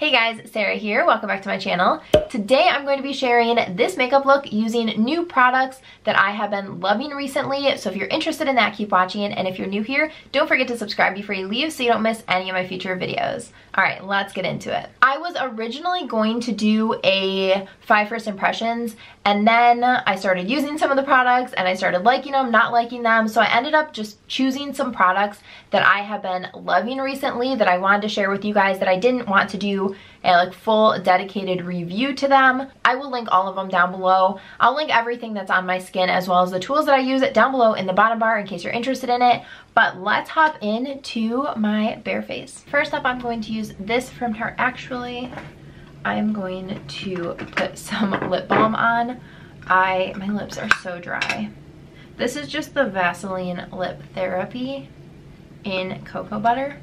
Hey guys, Sarah here. Welcome back to my channel. Today I'm going to be sharing this makeup look using new products that I have been loving recently. So if you're interested in that, keep watching. And if you're new here, don't forget to subscribe before you leave so you don't miss any of my future videos. All right, let's get into it. I was originally going to do a 5 first impressions, and then I started using some of the products and I started liking them, not liking them. So I ended up just choosing some products that I have been loving recently that I wanted to share with you guys, that I didn't want to do a full dedicated review to them. I will link all of them down below. I'll link everything that's on my skin as well as the tools that I use down below in the bottom bar in case you're interested in it. But let's hop into my bare face. First up, I'm going to use this from Tarte. Actually, I'm going to put some lip balm on. My lips are so dry. This is just the Vaseline Lip Therapy in cocoa butter.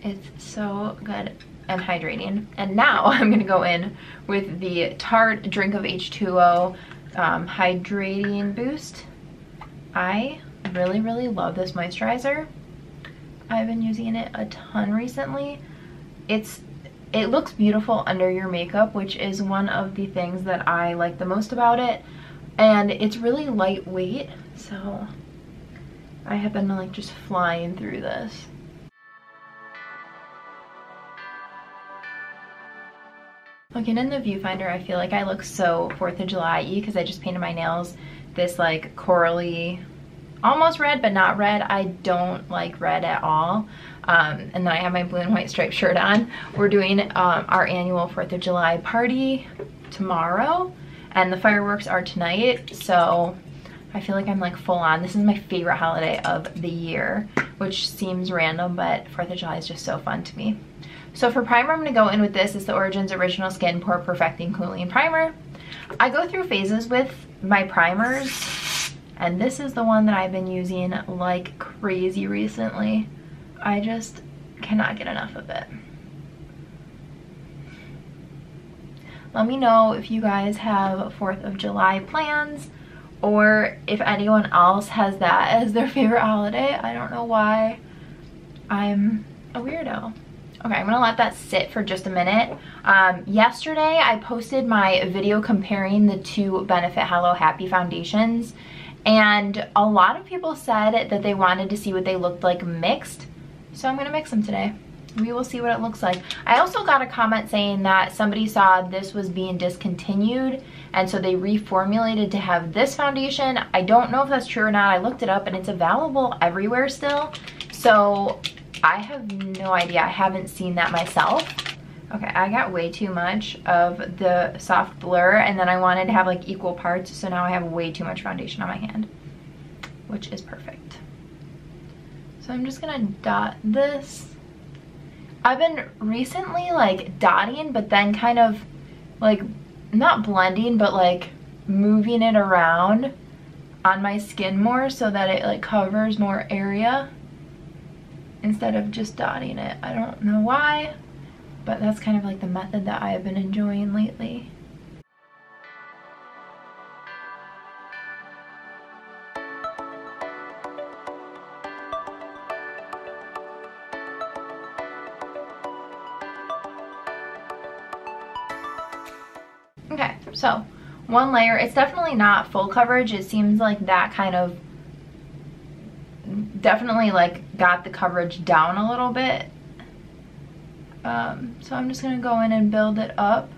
It's so good and hydrating. And now I'm gonna go in with the Tarte Drink of H2O Hydrating Boost. I really love this moisturizer. I've been using it a ton recently. It looks beautiful under your makeup, which is one of the things that I like the most about it. And it's really lightweight, so I have been just flying through this. Looking in the viewfinder, I feel like I look so 4th of July-y because I just painted my nails this corally, almost red but not red. I don't like red at all. And then I have my blue and white striped shirt on. We're doing our annual 4th of July party tomorrow and the fireworks are tonight, so I feel like I'm full on. This is my favorite holiday of the year, which seems random, but 4th of July is just so fun to me. So for primer, I'm going to go in with this. It's the Origins Original Skin Pore Perfecting Cooling Primer. I go through phases with my primers, and this is the one that I've been using like crazy recently. I just cannot get enough of it. Let me know if you guys have 4th of July plans, or if anyone else has that as their favorite holiday. I don't know why. I'm a weirdo. Okay, I'm gonna let that sit for just a minute. Yesterday I posted my video comparing the two Benefit Hello Happy foundations, and a lot of people said that they wanted to see what they looked like mixed. So I'm gonna mix them today. We will see what it looks like. I also got a comment saying that somebody saw this was being discontinued, and so they reformulated to have this foundation. I don't know if that's true or not. I looked it up and it's available everywhere still. So I have no idea. I haven't seen that myself. Okay, I got way too much of the soft blur, and then I wanted to have equal parts, so now I have way too much foundation on my hand, which is perfect. So I'm just gonna dot this. I've been recently dotting, but then kind of not blending, but moving it around on my skin more so that it covers more area instead of just dotting it. I don't know why, but that's kind of the method that I have been enjoying lately. Okay, so one layer. It's definitely not full coverage. It seems like that kind of definitely got the coverage down a little bit. So I'm just gonna go in and build it up.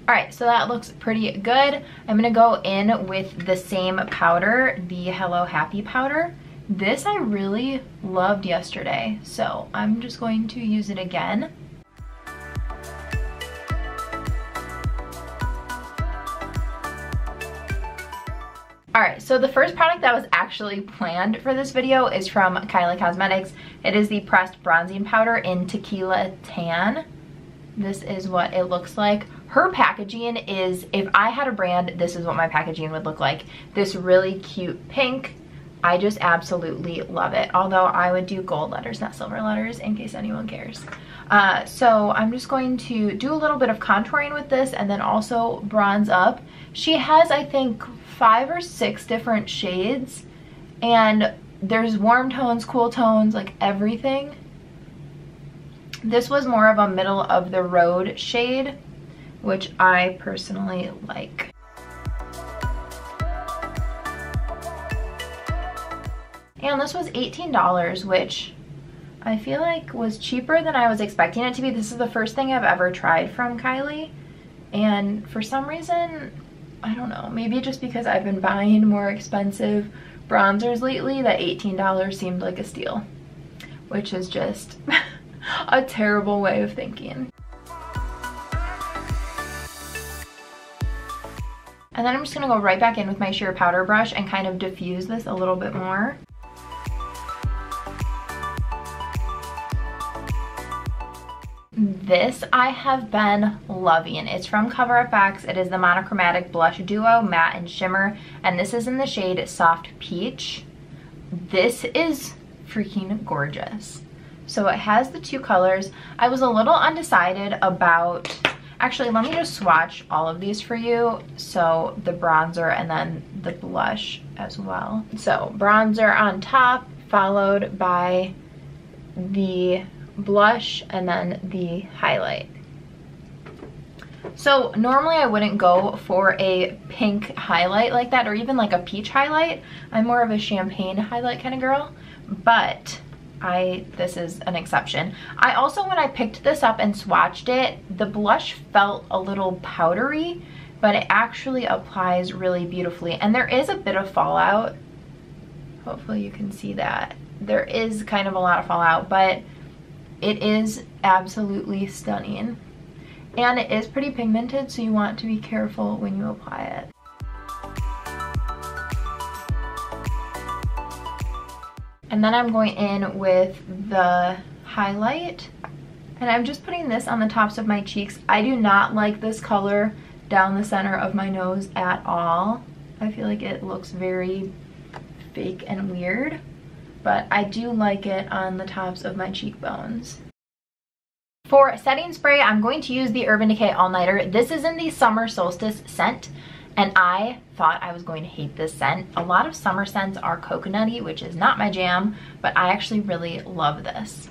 Alright, so that looks pretty good. I'm gonna go in with the same powder, the Hello Happy powder. This I really loved yesterday, so I'm just going to use it again. Alright, so the first product that was actually planned for this video is from Kylie Cosmetics. It is the pressed bronzing powder in Tequila Tan. This is what it looks like. Her packaging is, if I had a brand, this is what my packaging would look like. This really cute pink I just absolutely love it. Although I would do gold letters, not silver letters, in case anyone cares. So I'm just going to do a little bit of contouring with this and then also bronze up. She has, I think, 5 or 6 different shades, and there's warm tones, cool tones, like everything. This was more of a middle of the road shade, which I personally like. And this was $18, which I feel like was cheaper than I was expecting it to be. This is the first thing I've ever tried from Kylie, and for some reason, I don't know, maybe just because I've been buying more expensive bronzers lately, that $18 seemed like a steal, which is just a terrible way of thinking. And then I'm just gonna go right back in with my sheer powder brush and kind of diffuse this a little bit more. This I have been loving. It's from CoverFX. It is the Monochromatic Blush Duo Matte and Shimmer, and this is in the shade Soft Peach. This is freaking gorgeous. So it has the 2 colors. I was a little undecided about, actually let me just swatch all of these for you. So the bronzer and then the blush as well. So bronzer on top, followed by the blush and then the highlight. So normally I wouldn't go for a pink highlight like that, or even like a peach highlight. I'm more of a champagne highlight kind of girl, but this is an exception. I also, when I picked this up and swatched it, the blush felt a little powdery, but it actually applies really beautifully. And there is a bit of fallout. Hopefully you can see that. There is kind of a lot of fallout, but it is absolutely stunning. And it is pretty pigmented, so you want to be careful when you apply it. And then I'm going in with the highlight, and I'm just putting this on the tops of my cheeks. I do not like this color down the center of my nose at all. I feel like it looks very fake and weird, but I do like it on the tops of my cheekbones. For setting spray, I'm going to use the Urban Decay All Nighter. This is in the Summer Solstice scent, and I thought I was going to hate this scent. A lot of summer scents are coconutty, which is not my jam, but I actually really love this.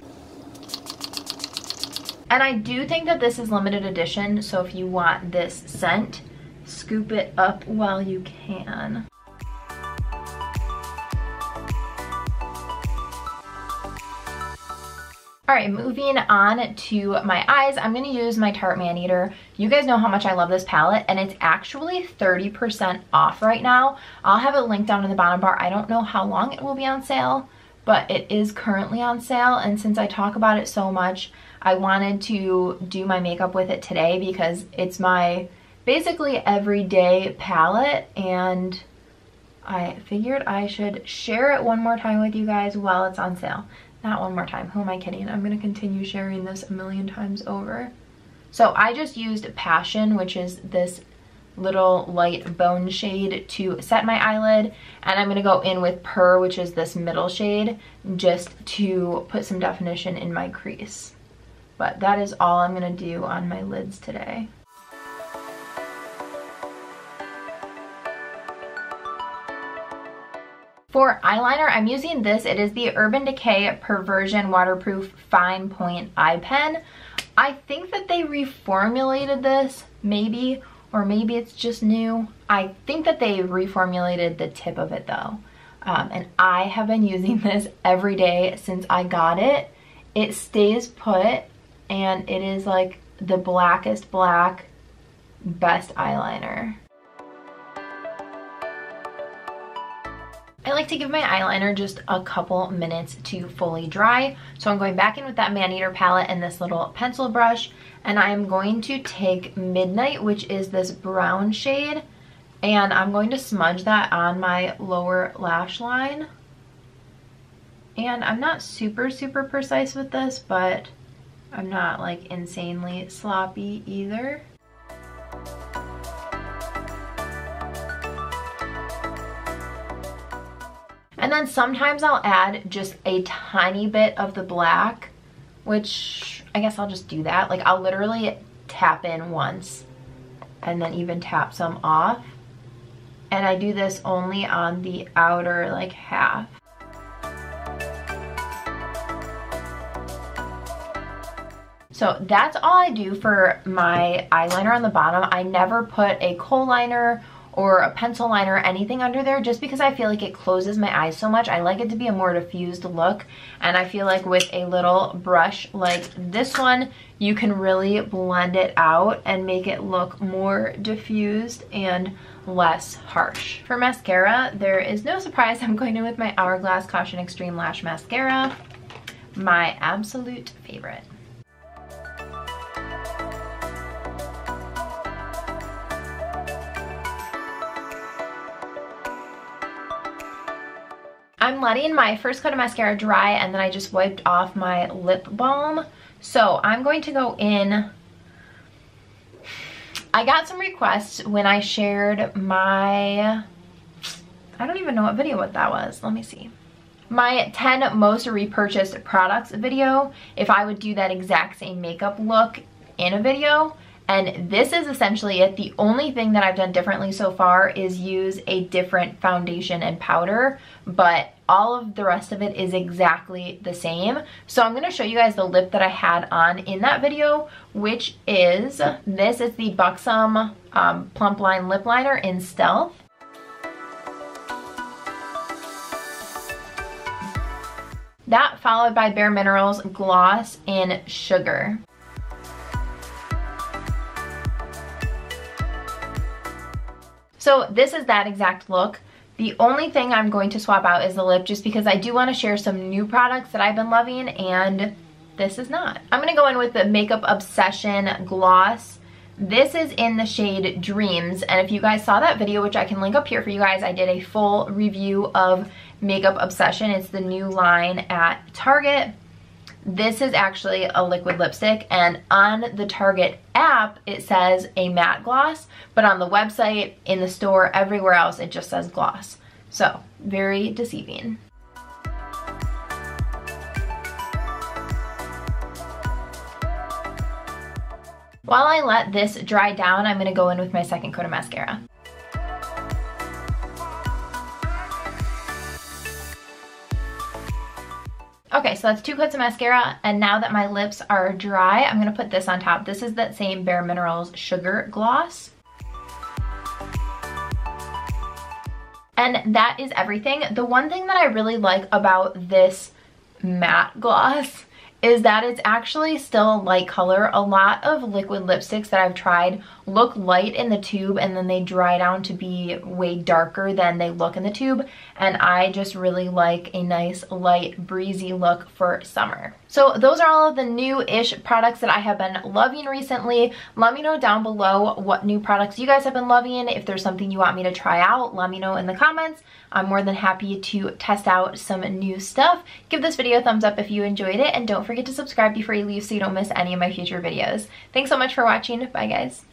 And I do think that this is limited edition, so if you want this scent, scoop it up while you can. Alright, moving on to my eyes, I'm going to use my Tarte Maneater. You guys know how much I love this palette, and it's actually 30% off right now. I'll have it linked down in the bottom bar. I don't know how long it will be on sale, but it is currently on sale, and since I talk about it so much, I wanted to do my makeup with it today because it's my basically everyday palette, and I figured I should share it one more time with you guys while it's on sale. Not one more time, who am I kidding? I'm gonna continue sharing this a million times over. So I just used Passion, which is this little light bone shade, to set my eyelid, and I'm gonna go in with Pure, which is this middle shade, just to put some definition in my crease. But that is all I'm gonna do on my lids today. For eyeliner, I'm using this. It is the Urban Decay Perversion Waterproof Fine Point Eye Pen. I think that they reformulated this, maybe, or maybe it's just new. I think that they reformulated the tip of it though. And I have been using this every day since I got it. It stays put, and it is like the blackest black, best eyeliner. I like to give my eyeliner just a couple minutes to fully dry. So I'm going back in with that Maneater palette and this little pencil brush, and I'm going to take Midnight, which is this brown shade, and I'm going to smudge that on my lower lash line. And I'm not super precise with this, but I'm not like insanely sloppy either. And then sometimes I'll add just a tiny bit of the black, which I guess I'll just do that. Like I'll literally tap in once and then even tap some off. And I do this only on the outer like half. So that's all I do for my eyeliner on the bottom. I never put a kohl liner or a pencil liner or anything under there just because I feel like it closes my eyes so much. I like it to be a more diffused look, and I feel like with a little brush like this one, you can really blend it out and make it look more diffused and less harsh. For mascara, there is no surprise. I'm going in with my Hourglass Caution Extreme Lash Mascara, my absolute favorite. I'm letting my first coat of mascara dry, and then I just wiped off my lip balm. So I'm going to go in. I got some requests when I shared my, I don't even know what video that was. Let me see. My 10 most repurchased products video, if I would do that exact same makeup look in a video. And this is essentially it. The only thing that I've done differently so far is use a different foundation and powder, but all of the rest of it is exactly the same. So I'm going to show you guys the lip that I had on in that video, which is, this is the Buxom Plump Line Lip Liner in Stealth. That followed by Bare Minerals Gloss in Sugar. So this is that exact look. The only thing I'm going to swap out is the lip, just because I do want to share some new products that I've been loving, and this is not. I'm going to go in with the Makeup Obsession Gloss. This is in the shade Dreams, and if you guys saw that video, which I can link up here for you guys, I did a full review of Makeup Obsession. It's the new line at Target. This is actually a liquid lipstick, and on the Target app it says a matte gloss, but on the website, in the store, everywhere else it just says gloss. So very deceiving. While I let this dry down, I'm going to go in with my second coat of mascara. Okay, so that's 2 coats of mascara, and now that my lips are dry, I'm gonna put this on top. This is that same Bare Minerals Sugar Gloss. And that is everything. The one thing that I really like about this matte gloss is that it's actually still a light color. A lot of liquid lipsticks that I've tried look light in the tube and then they dry down to be way darker than they look in the tube. And I just really like a nice light breezy look for summer. So those are all of the new-ish products that I have been loving recently. Let me know down below what new products you guys have been loving. If there's something you want me to try out, let me know in the comments. I'm more than happy to test out some new stuff. Give this video a thumbs up if you enjoyed it, and don't forget to subscribe before you leave so you don't miss any of my future videos. Thanks so much for watching. Bye guys.